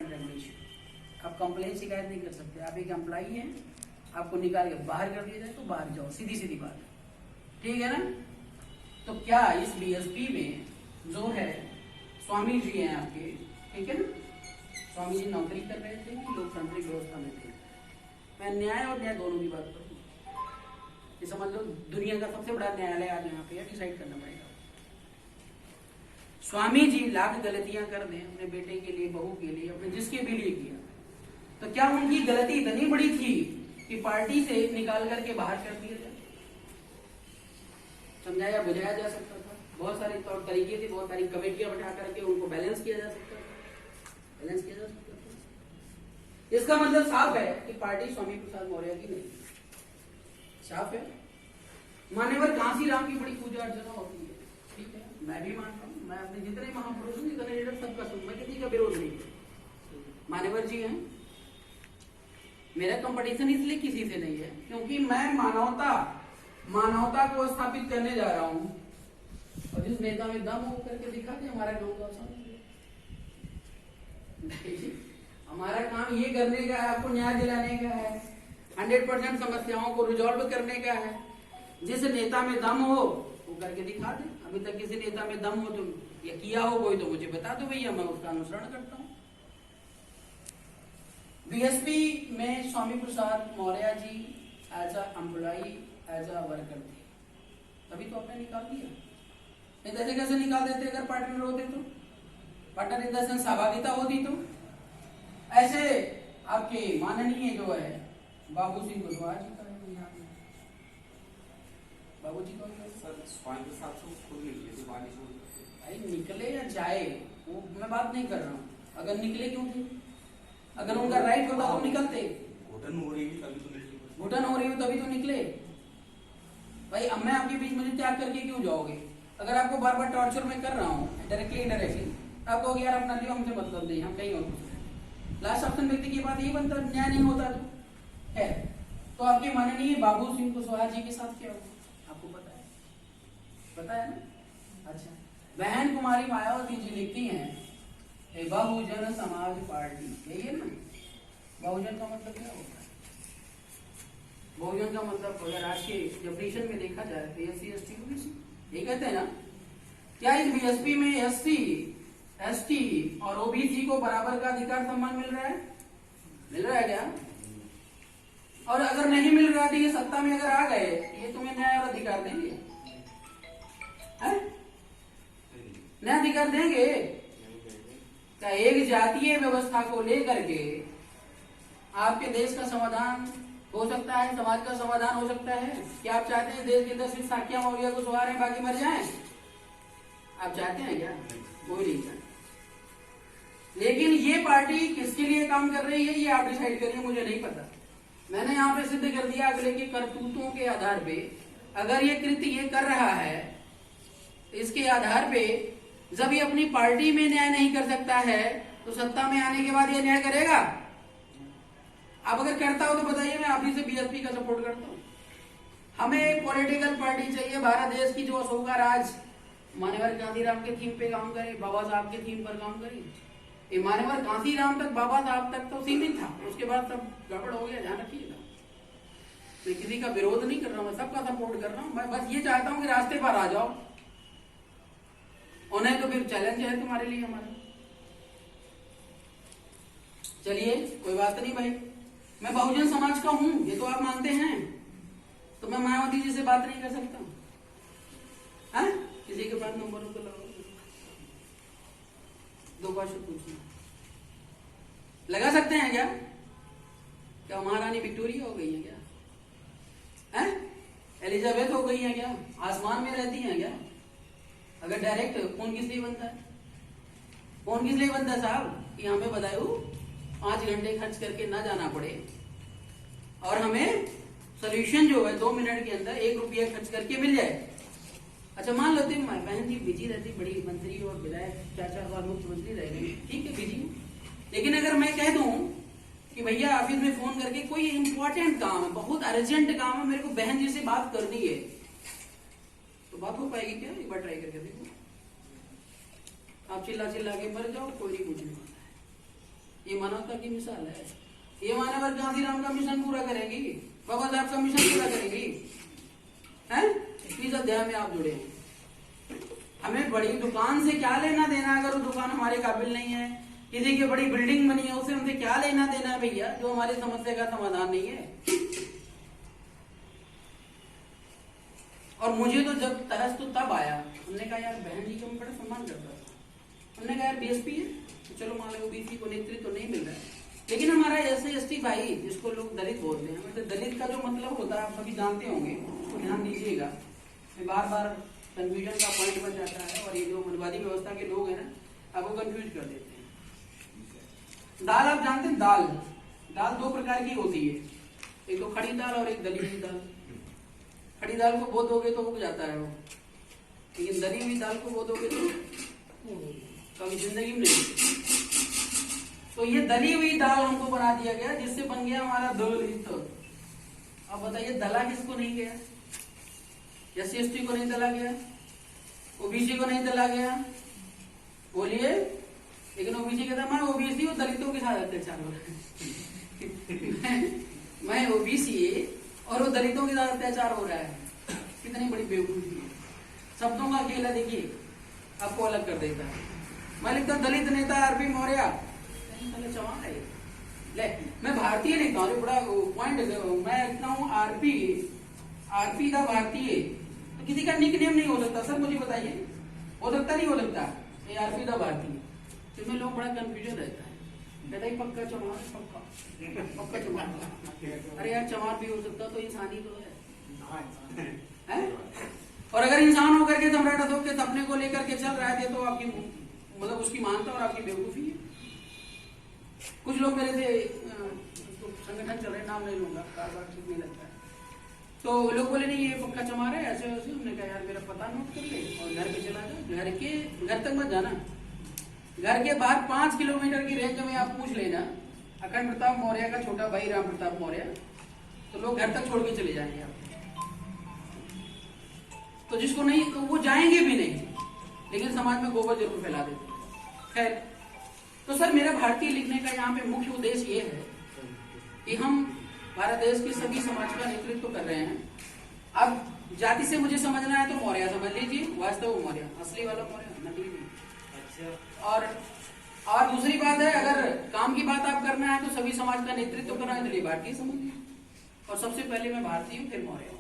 And regulation. आप complain शिकायत नहीं कर सकते। आप एक एम्प्लॉई हैं, आपको निकाल के बाहर कर दिया जाए तो बाहर जाओ, सीधी सीधी बात है, ठीक है ना। तो क्या इस बीएसपी में जो है स्वामी जी हैं आपके, ठीक है ना, स्वामी जी नौकरी कर रहे थे कि लोकतांत्रिक व्यवस्था में थे? मैं न्याय और न्याय दोनों की बात करूँ। ये समझ लो दुनिया का सबसे बड़ा न्यायालय आज यहाँ पे डिसाइड करना पड़ेगा। स्वामी जी लाख गलतियां कर दें अपने बेटे के लिए, बहू के लिए, अपने जिसके भी लिए किया, तो क्या उनकी गलती इतनी बड़ी थी कि पार्टी से निकाल करके बाहर कर दिया जाए? समझाया बुझाया जा सकता था, बहुत सारे तौर तरीके थे, बहुत सारी कमेटियां बैठा करके उनको बैलेंस किया जा सकता था, बैलेंस किया जा सकता था। इसका मतलब साफ है कि पार्टी स्वामी प्रसाद मौर्य की नहीं, साफ है। मान्यवर कांसीराम की बड़ी पूजा अर्चना होती है, ठीक है, मैं भी मानता हूँ, मैं अपने जितने महापुरुष हूँ, जितने लीडर सबका सुन, मैं किसी का विरोध नहीं है। मान्यवर जी हैं, मेरा कंपटीशन इसलिए किसी से नहीं है क्योंकि मैं मानवता को स्थापित करने जा रहा हूं, और जिस नेता में दम हो करके दिखा दे, हमारा काम तो आसान है। हमारा काम ये करने का है, आपको न्याय दिलाने का है, 100% समस्याओं को रिजॉल्व करने का है। जिस नेता में दम हो वो करके दिखा दे। अभी तक किसी नेता में दम हो तो या किया हो कोई तो मुझे बता दो भैया, मैं उसका अनुसरण करता हूं। बीएसपी में Swami Prasad Maurya ji as a employee, as a worker थे, तभी तो आपने निकाल दिया। नहीं तो ऐसे कैसे निकाल देते अगर पार्टनर होते तो, पार्टनर इन द सेंस सहभागिता होती तो। ऐसे आपके माननीय जो है बाबू सिंह कुशवाहा जी का है यहाँ पे, बाबू जी को भाई निकले या जाए वो मैं बात नहीं कर रहा हूँ, अगर निकले क्यों थे? अगर उनका राइट होता तो निकलते। घुटन हो रही हो तभी तो निकले। भाई अब मैं आपके बीच मुझे त्याग करके क्यों जाओगे? अगर आपको बार बार टॉर्चर में कर रहा हूँ डायरेक्टली इनडायरेक्टली, आप कहोगे यार अपना लियो, हमसे मतलब नहीं, हम कहीं और। लास्ट ऑप्शन व्यक्ति की बात यही बनता, न्याय नहीं होता तो है। तो आपके माननीय बाबू सिंह कुशवाहा जी के साथ क्या हुआ आपको पता है? पता है ना? अच्छा, बहन कुमारी मायावती जी लिखती हैं बहुजन समाज पार्टी, यही है ना। बहुजन का मतलब क्या होता है? बहुजन का मतलब अगर आज के डेफिनेशन में देखा जाए तो एससी एसटी ओबीसी, ये कहते हैं ना। क्या इस बीएसपी में एससी एसटी और ओबीसी को बराबर का अधिकार सम्मान मिल रहा है? मिल रहा है क्या? और अगर नहीं मिल रहा है तो ये सत्ता में अगर आ गए, ये तुम्हें न्याय और अधिकार देंगे? न्याय अधिकार देंगे? क्या एक जातीय व्यवस्था को लेकर के आपके देश का समाधान हो सकता है, समाज का समाधान हो सकता है? क्या आप चाहते हैं देश के अंदर सिर्फ साकिया मौर्य को सवार है बाकी मर जाएं? आप चाहते हैं क्या? कोई नहीं चाहता। लेकिन ये पार्टी किसके लिए काम कर रही है ये आप डिसाइड करिए, मुझे नहीं पता। मैंने यहाँ पे सिद्ध कर दिया अगले के करतूतों के आधार पे, अगर ये कृत्य ये कर रहा है, इसके आधार पे जब ये अपनी पार्टी में न्याय नहीं कर सकता है तो सत्ता में आने के बाद ये न्याय करेगा? अब अगर करता हो तो बताइए, मैं आप ही से बीएसपी का सपोर्ट करता हूँ। हमें एक पॉलिटिकल पार्टी चाहिए भारत देश की जो अशोका राज मान्यवर कांसीराम के थीम पे काम करे, बाबा साहब के थीम पर काम करे। ये मान्यवर कांसीराम तक, बाबा साहब तक तो सीमित था, उसके बाद सब गड़बड़ हो गया, ध्यान रखिएगा। मैं किसी का विरोध नहीं कर रहा हूँ, मैं सबका सपोर्ट कर रहा हूँ। मैं बस ये चाहता हूँ कि रास्ते पर आ जाओ, उन्हें तो फिर चैलेंज है तुम्हारे लिए हमारा। चलिए कोई बात नहीं भाई, मैं बहुजन समाज का हूं, ये तो आप मानते हैं, तो मैं मायावती जी से बात नहीं कर सकता? है किसी के पास नंबर तो लगाओ, दो क्वेश्चन पूछना, लगा सकते हैं क्या? क्या महारानी विक्टोरिया हो गई है क्या? है एलिजाबेथ हो गई है क्या? आसमान में रहती हैं क्या? अगर डायरेक्ट फोन किस लिए बनता है? फोन किस लिए बनता है साहब? कि हमें बताओ 5 घंटे खर्च करके ना जाना पड़े और हमें सोल्यूशन जो है 2 मिनट के अंदर 1 रुपया खर्च करके मिल जाए। अच्छा मान लो तुम बहन जी बिजी रहती, बड़ी मंत्री और विधायक 4-4 बार मुख्यमंत्री रह गई, ठीक है बिजी, लेकिन अगर मैं कह दूं कि भैया ऑफिस में फोन करके कोई इंपॉर्टेंट काम है, बहुत अर्जेंट काम है, मेरे को बहन जी से बात करनी है, तो बात हो पाएगी क्या? एक बार ट्राई करके देखो। आप चिल्ला चिल्ला के मर जाओ, कोई नहीं पूछने वाला है। ये मानवता की मिसाल है। ये मानवर गांधीराम का मिशन पूरा करेगी, बाबा साहब का मिशन पूरा करेगी, हैं? इस अध्याय में आप जुड़े हैं। हमें बड़ी दुकान से क्या लेना देना, अगर वो दुकान हमारे काबिल नहीं है। किसी की बड़ी बिल्डिंग बनी है, उससे हमसे क्या लेना देना है भैया, जो हमारी समस्या का समाधान नहीं है। और मुझे तो जब तरस तो तब आया, हमने कहा यार बहन जी को मैं बड़ा सम्मान करता था। हमने कहा यार बीएसपी है तो चलो मान लो ओबीसी को नेतृत्व तो नहीं मिल रहा है, लेकिन हमारा ऐसे एसटी भाई जिसको लोग दलित बोलते हैं, मतलब दलित का जो मतलब होता है आप सभी जानते होंगे, तो ध्यान दीजिएगा। बार बार कंफ्यूजन का पॉइंट बन जाता है और ये जो मनवादी व्यवस्था के लोग हैं ना, आपको कंफ्यूज कर देते हैं। दाल आप जानते हैं, दाल दाल दो प्रकार की होती है, एक तो खड़ी दाल और एक दली हुई दाल। खड़ी दाल को बो दोगे तो उग जाता है वो, लेकिन दली हुई दाल को बो दोगे तो कभी जिंदगी में नहीं। तो ये दली हुई दाल हमको बना दिया गया, जिससे बन गया हमारा दलित। अब बताइए दला किसको नहीं गया? एससी एसटी को नहीं दला गया, ओबीसी को नहीं दला गया, बोलिए। लेकिन ओबीसी कहता मैं ओबीसी और दलितों के साथ अत्याचार हो रहा है। मैं ओबीसी और वो दलितों के साथ अत्याचार हो रहा है। कितनी बड़ी बेवकूफी है। शब्दों का खेल है, देखिए आपको अलग कर देता है। मैं लिखता दलित नेता आरपी मौर्य, चौहान है ले, मैं भारतीय लिखता हूँ, बड़ा पॉइंट मैं लिखता हूँ आरपी का भारतीय। तो किसी का निक नेम नहीं हो सकता सर, मुझे बताइए, हो सकता नहीं हो सकता? ये आरपी का भारतीय, इसमें लोग बड़ा कंफ्यूजन रहता है, कहता है पक्का चौहान, पक्का चौहान। अरे यार चौहान भी हो सकता, तो इंसानी तो है? और अगर इंसान होकर के सम्राट अशोक के सपने को लेकर के चल रहे थे तो आपकी मतलब उसकी मानता और आपकी बेवकूफी है। कुछ लोग मेरे से संगठन चल रहे, नाम नहीं लूंगा, कारोबार ठीक नहीं लगता है, तो लोग बोले नहीं ये पक्का चमार है ऐसे वैसे। हमने कहा यार मेरा पता नोट कर ले और घर पे चला जाओ, घर तक मत जाना, घर के बाहर 5 किलोमीटर की रेंज में आप पूछ लेना अखंड प्रताप मौर्य का छोटा भाई राम प्रताप मौर्य, तो लोग घर तक छोड़ के चले जाएंगे आप। तो जिसको नहीं तो वो जाएंगे भी नहीं, लेकिन समाज में गोबर जरूर फैला देते हैं। खैर, तो सर मेरा भारतीय लिखने का यहाँ पे मुख्य उद्देश्य ये है कि हम भारत देश के सभी समाज का नेतृत्व कर रहे हैं। अब जाति से मुझे समझना है तो मौर्य समझ लीजिए, वास्तव मौर्य, असली वाला मौर्य, नकली नहीं। अच्छा। और दूसरी बात है, अगर काम की बात आप करना है तो सभी समाज का नेतृत्व करना है तो भारतीय समझिए, और सबसे पहले मैं भारतीय हूँ फिर मौर्य हूँ।